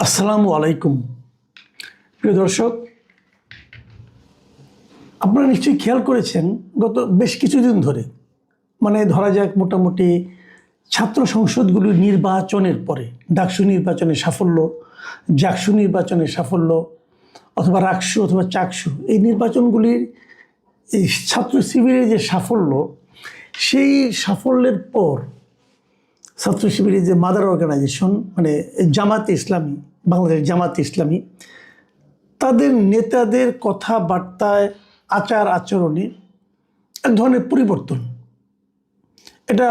আসসালামু আলাইকুম প্রিয় দর্শক, আপনারা নিশ্চয়ই খেয়াল করেছেন গত বেশ কিছুদিন ধরে ধরা যাক মোটামুটি ছাত্র সংসদগুলির নির্বাচনের পরে ডাকসু নির্বাচনের সাফল্য, জাকসু নির্বাচনের সাফল্য অথবা রাকসু অথবা চাকসু এই নির্বাচনগুলির এই ছাত্র শিবিরের যে সাফল্য, সেই সাফল্যের পর ছাত্র শিবিরের যে মাদার অর্গানাইজেশন জামাতে ইসলামী, বাংলাদেশ জামাতে ইসলামী, তাদের নেতাদের কথাবার্তায় আচার আচরণে এক ধরনের পরিবর্তন, এটা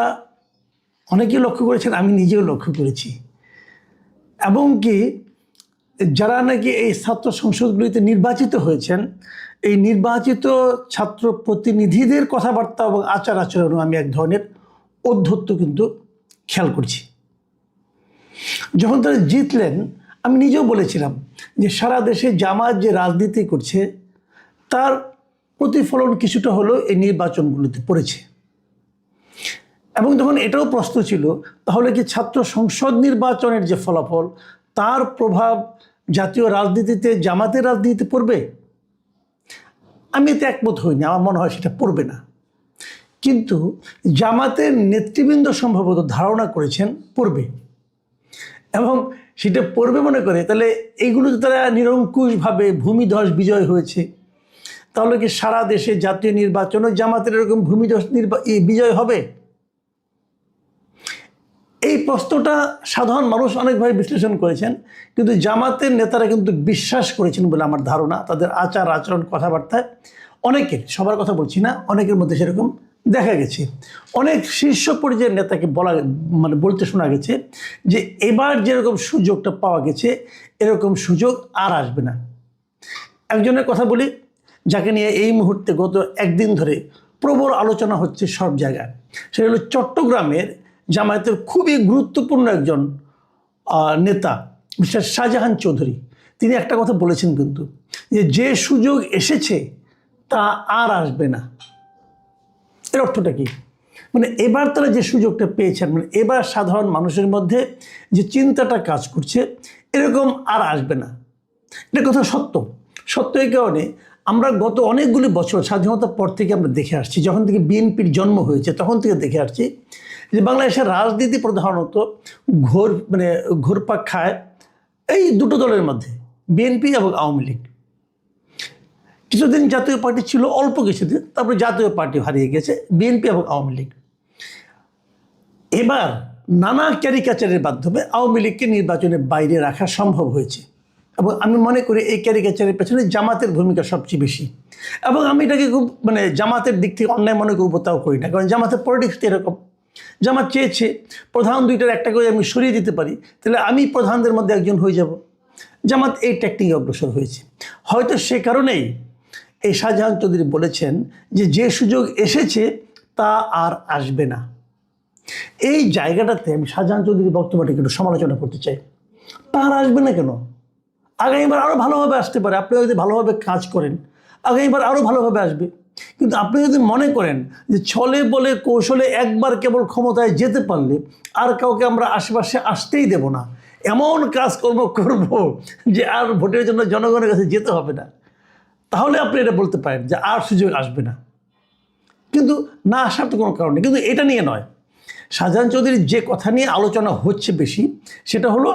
অনেকেই লক্ষ্য করেছেন, আমি নিজেও লক্ষ্য করেছি। এবং কি যারা নাকি এই ছাত্র সংসদগুলিতে নির্বাচিত হয়েছেন, এই নির্বাচিত ছাত্র প্রতিনিধিদের কথাবার্তা এবং আচার আচরণও আমি এক ধরনের ঔদ্ধত্য কিন্তু খেয়াল করছি। যখন তারা জিতলেন, আমি নিজেও বলেছিলাম যে সারা দেশে জামাত যে রাজনীতি করছে তার প্রতিফলন কিছুটা হলেও এই নির্বাচনগুলোতে পড়েছে। এবং তখন এটাও প্রশ্ন ছিল, তাহলে কি ছাত্র সংসদ নির্বাচনের যে ফলাফল, তার প্রভাব জাতীয় রাজনীতিতে, জামাতের রাজনীতিতে পড়বে? আমি এতে একমত হইনি, আমার মনে হয় সেটা পড়বে না। কিন্তু জামাতের নেতৃবৃন্দ সম্ভবত ধারণা করেছেন পড়বে, এবং সেটা পড়বে মনে করে তাহলে এইগুলোতে তারা নিরঙ্কুশভাবে ভূমিধস বিজয় হয়েছে, তাহলে কি সারা দেশে জাতীয় নির্বাচনে জামাতের এরকম ভূমিধস বিজয় হবে? এই প্রশ্নটা সাধারণ মানুষ অনেকভাবে বিশ্লেষণ করেছেন, কিন্তু জামাতের নেতারা কিন্তু বিশ্বাস করেছেন বলে আমার ধারণা। তাদের আচার আচরণ, কথাবার্তায় অনেকের, সবার কথা বলছি না, অনেকের মধ্যে সেরকম দেখা গেছে। অনেক শীর্ষ পর্যায়ের নেতাকে বলতে শোনা গেছে যে এবার যেরকম সুযোগটা পাওয়া গেছে এরকম সুযোগ আর আসবে না। একজনের কথা বলি, যাকে নিয়ে এই মুহূর্তে গত একদিন ধরে প্রবল আলোচনা হচ্ছে সব জায়গায়, সেটা হলো চট্টগ্রামের জামায়াতের খুবই গুরুত্বপূর্ণ একজন নেতা মিস্টার শাহজাহান চৌধুরী। তিনি একটা কথা বলেছেন কিন্তু, যে সুযোগ এসেছে তা আর আসবে না। এর অর্থটা কি? এবার তারা যে সুযোগটা পেয়েছেন, এবার সাধারণ মানুষের মধ্যে যে চিন্তাটা কাজ করছে এরকম আর আসবে না। এটা কথা সত্য। এই কারণে আমরা গত অনেকগুলি বছর স্বাধীনতার পর থেকে আমরা দেখে আসছি, যখন থেকে বিএনপির জন্ম হয়েছে তখন থেকে দেখে আসছি যে বাংলাদেশের রাজনীতি প্রধানত ঘুরপাক খায় এই দুটো দলের মধ্যে, বিএনপি এবং আওয়ামী লীগ। কিছুদিন জাতীয় পার্টি ছিল, অল্প কিছুদিন, তারপরে জাতীয় পার্টি হারিয়ে গেছে, বিএনপি এবং আওয়ামী লীগ। এবার নানা ক্যারিকাচারের মাধ্যমে আওয়ামী লীগকে নির্বাচনের বাইরে রাখা সম্ভব হয়েছে, এবং আমি মনে করি এই ক্যারিকাচারের পেছনে জামাতের ভূমিকা সবচেয়ে বেশি। এবং আমি এটাকে খুব জামাতের দিক থেকে অন্যায় মনে করবো তাও করি না, কারণ জামাতের পলিটিক্স এরকম। জামাত চেয়েছে প্রধান দুইটার একটা করে আমি সরিয়ে দিতে পারি, তাহলে আমি প্রধানদের মধ্যে একজন হয়ে যাব। জামাত এই টেকনিকে অগ্রসর হয়েছে। হয়তো সে কারণেই এই শাহজাহান চৌধুরী বলেছেন যে সুযোগ এসেছে তা আর আসবে না। এই জায়গাটাতে আমি শাহজাহান চৌধুরীর বক্তব্যটাকে একটু সমালোচনা করতে চাই। তার আসবে না কেন? আগামীবার আরও ভালোভাবে আসতে পারে। আপনি যদি ভালোভাবে কাজ করেন আগামীবার আরও ভালোভাবে আসবে। কিন্তু আপনি যদি মনে করেন যে ছলে বলে কৌশলে একবার কেবল ক্ষমতায় যেতে পারলে আর কাউকে আমরা আশেপাশে আসতেই দেব না, এমন কাজকর্ম করব যে আর ভোটের জন্য জনগণের কাছে যেতে হবে না, তাহলে আপনি এটা বলতে পারেন যে আর সুযোগ আসবে না। কিন্তু না আসার তো কোনো কারণ নেই। কিন্তু এটা নিয়ে নয়, শাহজাহান চৌধুরীর যে কথা নিয়ে আলোচনা হচ্ছে বেশি, সেটা হলো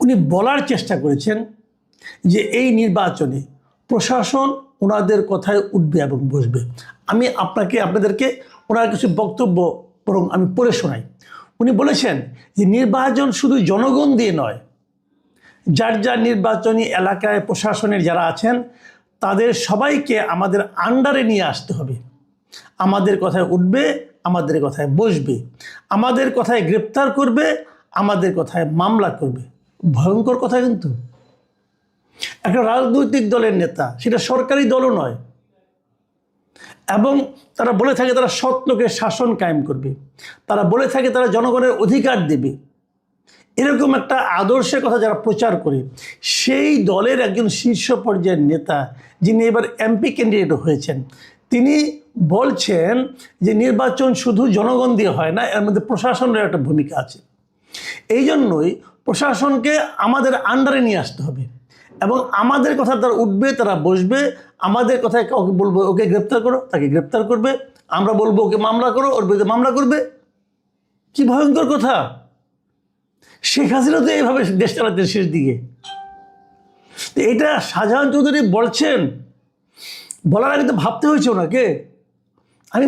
উনি বলার চেষ্টা করেছেন যে এই নির্বাচনে প্রশাসন ওনাদের কথায় উঠবে এবং বসবে। আমি আপনাদেরকে ওনার কিছু বক্তব্য বরং আমি পড়ে শোনাই। উনি বলেছেন যে নির্বাচন শুধু জনগণ দিয়ে নয়, যার যার নির্বাচনী এলাকায় প্রশাসনের যারা আছেন তাদের সবাইকে আমাদের আন্ডারে নিয়ে আসতে হবে। আমাদের কথায় উঠবে, আমাদের কথায় বসবে, আমাদের কথায় গ্রেপ্তার করবে, আমাদের কথায় মামলা করবে। ভয়ঙ্কর কথা কিন্তু। একটা রাজনৈতিক দলের নেতা, সেটা সরকারি দলও নয়, এবং তারা বলে থাকে তারা সৎ লোকের শাসন কায়েম করবে, তারা বলে থাকে তারা জনগণের অধিকার দেবে, এরকম একটা আদর্শের কথা যারা প্রচার করে, সেই দলের একজন শীর্ষ পর্যায়ের নেতা যিনি এবার এমপি ক্যান্ডিডেট হয়েছেন, তিনি বলছেন যে নির্বাচন শুধু জনগণ দিয়ে হয় না, এর মধ্যে প্রশাসনের একটা ভূমিকা আছে। এই জন্যই প্রশাসনকে আমাদের আন্ডারে নিয়ে আসতে হবে এবং আমাদের কথা তারা উঠবে, তারা বসবে, আমাদের কথায় কাউকে বলবো ওকে গ্রেপ্তার করো, তাকে গ্রেপ্তার করবে, আমরা বলবো ওকে মামলা করো, ওর বিরুদ্ধে মামলা করবে। কি ভয়ঙ্কর কথা! শেখ হাসিনা তো এইভাবে দেশ চালাতে শেষ দিকে। এটা শাহজাহান চৌধুরী বলছেন, বলার আগে তো ভাবতে হয়েছে ওনাকে। আমি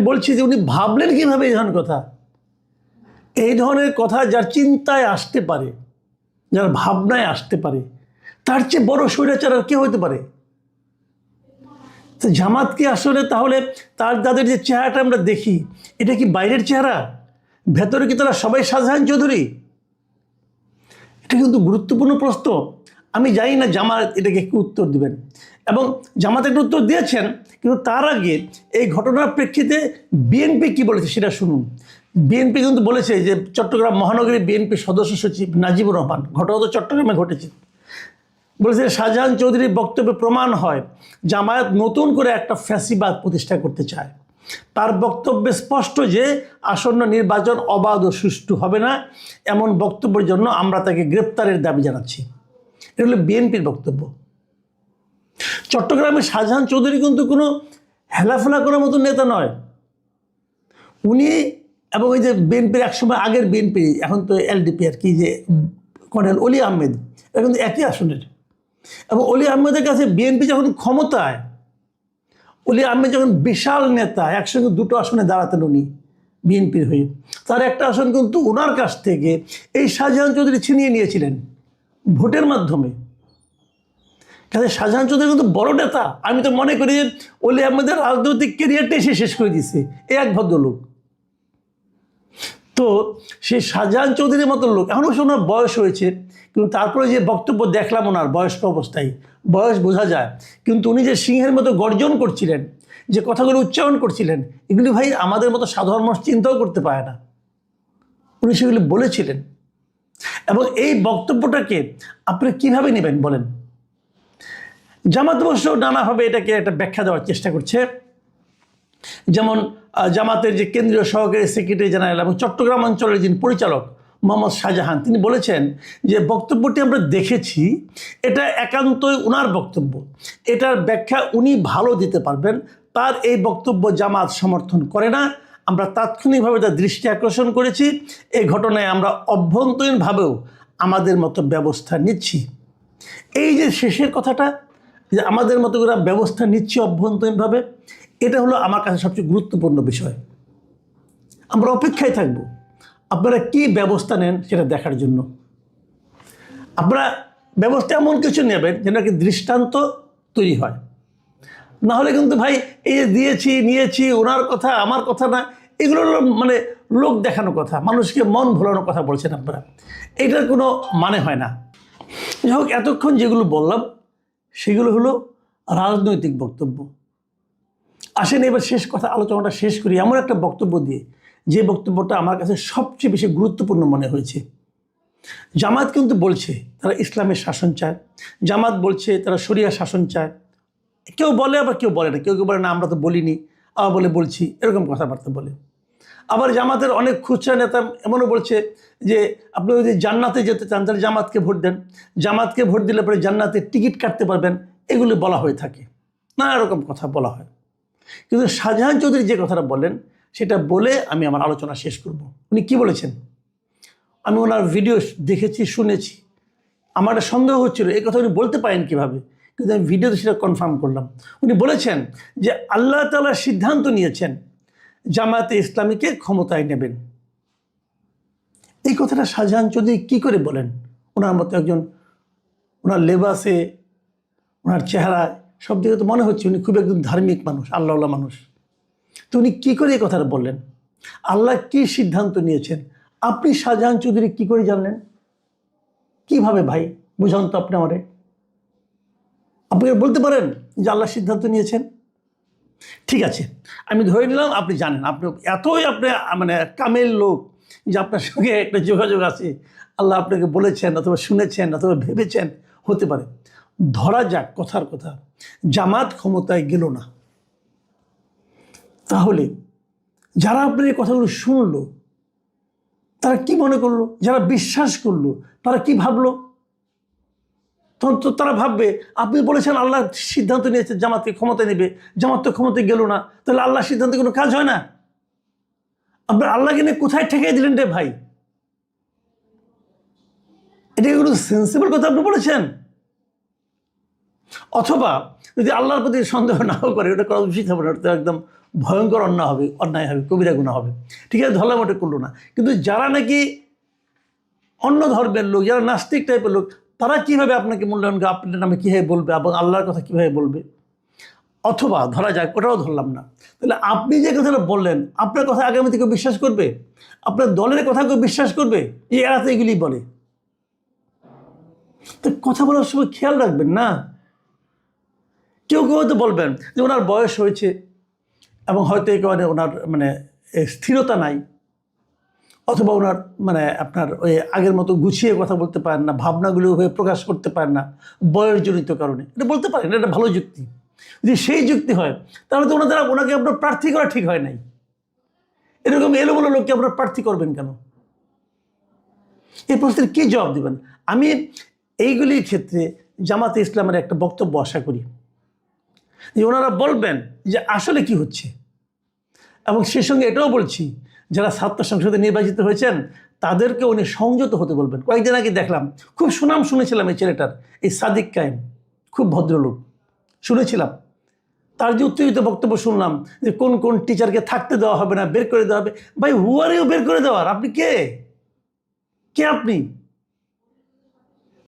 বলছি যে উনি ভাবলেন কীভাবে এই ধরনের কথা? এই ধরনের কথা যার চিন্তায় আসতে পারে, যার ভাবনায় আসতে পারে, তার চেয়ে বড় স্বৈরাচার আর কে হতে পারে? তো জামাতকে আসলে তাহলে তাদের যে চেহারাটা আমরা দেখি, এটা কি বাইরের চেহারা? ভেতরে কি তারা সবাই শাহজাহান চৌধুরী? এটা কিন্তু গুরুত্বপূর্ণ প্রশ্ন। আমি জানি না জামাত এটাকে কি উত্তর দিবেন, এবং জামাত একটা উত্তর দিয়েছেন, কিন্তু তার আগে এই ঘটনার প্রেক্ষিতে বিএনপি কি বলেছে সেটা শুনুন। বিএনপি কিন্তু বলেছে যে চট্টগ্রাম মহানগরী বিএনপি সদস্য সচিব নাজিবুর রহমান, ঘটনা তো চট্টগ্রামে ঘটেছে, বলেছে শাহজাহান চৌধুরীর বক্তব্যে প্রমাণ হয় জামায়াত নতুন করে একটা ফ্যাসিবাদ প্রতিষ্ঠা করতে চায়। তার বক্তব্যে স্পষ্ট যে আসন্ন নির্বাচন অবাধ ও সুষ্ঠু হবে না, এমন বক্তব্যের জন্য আমরা তাকে গ্রেপ্তারের দাবি জানাচ্ছি। এটা হলো বিএনপির বক্তব্য। চট্টগ্রামের শাহজাহান চৌধুরী কিন্তু কোনো হেলাফেলা করার মতো নেতা নয়। উনি এবং ওই যে বিএনপির একসময় আগের বিএনপি, এখন তো এলডিপি আর কি, যে কর্নেল অলি আহমেদ, এটা কিন্তু একই আসনের। এবং অলি আহমেদের কাছে বিএনপি যখন ক্ষমতায়, অলি আহমেদ যখন বিশাল নেতা, একসঙ্গে দুটো আসনে দাঁড়াতেন উনি বিএনপির হয়ে, তার একটা আসন কিন্তু ওনার কাছ থেকে এই শাহজাহান চৌধুরী ছিনিয়ে নিয়েছিলেন ভোটের মাধ্যমে। কাজে শাহজাহান চৌধুরী কিন্তু বড় নেতা। আমি তো মনে করি যে অলি আহমেদের রাজনৈতিক ক্যারিয়ারটাই সে শেষ করে দিচ্ছে এই এক ভদ্রলোক। তো সেই শাহজাহান চৌধুরীর মতো লোক, এখন অবশ্য ওনার বয়স হয়েছে, কিন্তু তারপরে যে বক্তব্য দেখলাম ওনার বয়স্ক অবস্থায়, বয়স বোঝা যায়, কিন্তু উনি যে সিংহের মতো গর্জন করছিলেন, যে কথাগুলো উচ্চারণ করছিলেন, এগুলি ভাই আমাদের মতো সাধারণ মানুষ চিন্তাও করতে পারে না। উনি সেগুলি বলেছিলেন। এবং এই বক্তব্যটাকে আপনি কিভাবে নেবেন বলেন? জামাত অবশ্য নানাভাবে এটাকে একটা ব্যাখ্যা দেওয়ার চেষ্টা করছে। যেমন জামাতের যে কেন্দ্রীয় সহকারী সেক্রেটারি জেনারেল এবং চট্টগ্রাম অঞ্চলের যিনি পরিচালক মোহাম্মদ শাহজাহান, তিনি বলেছেন যে বক্তব্যটি আমরা দেখেছি, এটা একান্তই ওনার বক্তব্য, এটার ব্যাখ্যা উনি ভালো দিতে পারবেন। তার এই বক্তব্য জামাত সমর্থন করে না। আমরা তাৎক্ষণিকভাবে তার দৃষ্টি আকর্ষণ করেছি। এই ঘটনায় আমরা অভ্যন্তরীণভাবেও আমাদের মতো ব্যবস্থা নিচ্ছি। এই যে শেষের কথাটা, যে আমাদের মতো করে ব্যবস্থা নিচ্ছি অভ্যন্তরীণভাবে, এটা হলো আমার কাছে সবচেয়ে গুরুত্বপূর্ণ বিষয়। আমরা অপেক্ষায় থাকব আপনারা কি ব্যবস্থা নেন সেটা দেখার জন্য। আপনারা ব্যবস্থা এমন কিছু নেবেন যেন কি দৃষ্টান্ত তৈরি হয়। না হলে কিন্তু ভাই এই যে দিয়েছি নিয়েছি, ওনার কথা আমার কথা না, এগুলো মানে লোক দেখানো কথা, মানুষকে মন ভোলানোর কথা বলছেন আপনারা, এটার কোনো মানে হয় না। যাই হোক, এতক্ষণ যেগুলো বললাম সেগুলো হলো রাজনৈতিক বক্তব্য। আসেন এবার শেষ কথা, আলোচনাটা শেষ করি এমন একটা বক্তব্য দিয়ে, যে বক্তব্যটা আমার কাছে সবচেয়ে বেশি গুরুত্বপূর্ণ মনে হয়েছে। জামাত কিন্তু বলছে তারা ইসলামের শাসন চায়, জামাত বলছে তারা শরিয়া শাসন চায়। কেউ বলে আবার কেউ বলে না, কেউ কেউ বলে না আমরা তো বলিনি, আবার বলে বলছি, এরকম কথাবার্তা বলে। আবার জামাতের অনেক খুচরা নেতা এমনও বলছে যে আপনি যদি জান্নাতে যেতে চান তাহলে জামাতকে ভোট দেন, জামাতকে ভোট দিলে পরে জান্নাতের টিকিট কাটতে পারবেন, এগুলি বলা হয়ে থাকে, নানা রকম কথা বলা হয়। কিন্তু শাহজাহান চৌধুরী যে কথাটা বলেন সেটা বলে আমি আমার আলোচনা শেষ করব। উনি কি বলেছেন? আমি ওনার ভিডিও দেখেছি, শুনেছি, আমার একটা সন্দেহ হচ্ছিল এই কথা উনি বলতে পারেন কীভাবে, কিন্তু আমি ভিডিওতে সেটা কনফার্ম করলাম। উনি বলেছেন যে আল্লাহ তাআলা সিদ্ধান্ত নিয়েছেন জামায়াতে ইসলামীকে ক্ষমতায় নেবেন। এই কথাটা শাহজাহান চৌধুরী কী করে বলেন? ওনার মতো একজন, ওনার লেবাসে, ওনার চেহারায় সব দিকে তো মনে হচ্ছে উনি খুব একজন ধার্মিক মানুষ, আল্লাহওয়ালা মানুষ। তো উনি কী করে এই কথাটা বললেন? আল্লাহ কি সিদ্ধান্ত নিয়েছেন আপনি শাহজাহান চৌধুরী কী করে জানলেন? কিভাবে ভাই বুঝান তো আপনি আমারে। আপনি বলতে পারেন যে আল্লাহ সিদ্ধান্ত নিয়েছেন? ঠিক আছে, আমি ধরে নিলাম আপনি জানেন, আপনি এতই আপনি মানে কামেল লোক যে আপনার সঙ্গে একটা যোগাযোগ আছে, আল্লাহ আপনাকে বলেছেন অথবা শুনেছেন অথবা ভেবেছেন, হতে পারে। ধরা যাক কথার কথা জামাত ক্ষমতায় গেল না, তাহলে যারা আপনার এই কথাগুলো শুনলো তারা কি মনে করলো? যারা বিশ্বাস করলো তারা কি ভাবলো? তখন তো তারা ভাববে আপনি বলেছেন আল্লাহ সিদ্ধান্ত নিয়েছে জামাতকে ক্ষমতায় নেবে, জামাত তো ক্ষমতায় গেল না, তাহলে আল্লাহর সিদ্ধান্তে কোনো কাজ হয় না? আপনার আল্লাহকে নিয়ে কোথায় ঠেকাই দিলেন রে ভাই? এটা কোনো সেন্সিবল কথা আপনি বলেছেন? অথবা যদি আল্লাহর প্রতি সন্দেহ নাও করে, ওটা করা উচিত হবে না, ওটা একদম ভয়ঙ্কর অন্যায় হবে, কবিরা গুনাহ হবে। ঠিক আছে, ধরলাম ওটা করলো না, কিন্তু যারা নাকি অন্য ধর্মের লোক, যারা নাস্তিক টাইপের লোক, তারা কিভাবে আপনাকে মূল্যায়ন করে, আপনার নামে কীভাবে বলবে এবং আল্লাহর কথা কীভাবে বলবে? অথবা ধরা যাক, ওটাও ধরলাম না, তাহলে আপনি যে কথাটা বললেন, আপনার কথা আগামীতে কেউ বিশ্বাস করবে? আপনার দলের কথা কেউ বিশ্বাস করবে? এরা তো এগুলি বলে। তো কথা বলার সময় খেয়াল রাখবেন না। কেউ কেউ হয়তো বলবেন যে ওনার বয়স হয়েছে এবং হয়তো এই কারণে ওনার মানে স্থিরতা নাই, অথবা ওনার মানে আপনার ওই আগের মতো গুছিয়ে কথা বলতে পারেন না, ভাবনাগুলো ওইভাবে প্রকাশ করতে পারেন না বয়সজনিত কারণে। এটা বলতে পারেন, এটা ভালো যুক্তি। যদি সেই যুক্তি হয় তাহলে তো ওনাকে আপনার প্রার্থী করা ঠিক হয় নাই। এরকম এলোমেলো লোককে আপনার প্রার্থী করবেন কেন? এই প্রশ্নের কী জবাব দেবেন? আমি এইগুলির ক্ষেত্রে জামাতে ইসলামের একটা বক্তব্য আশা করি যে ওনারা বলবেন যে আসলে কি হচ্ছে, এবং সেই সঙ্গে এটাও বলছি যারা ছাত্র সংসদে নির্বাচিত হয়েছেন তাদেরকে উনি সংযত হতে বলবেন। কয়েকদিন আগে দেখলাম, খুব সুনাম শুনেছিলাম এই ছেলেটার, এই সাদিক কায়েম, খুব ভদ্রলোক, শুনেছিলাম তার যে উত্তেজিত বক্তব্য শুনলাম যে কোন কোন টিচারকে থাকতে দেওয়া হবে না, বের করে দেওয়া হবে। ভাই, হু আর ইউ বের করে দেওয়ার? আপনি কে? কে আপনি?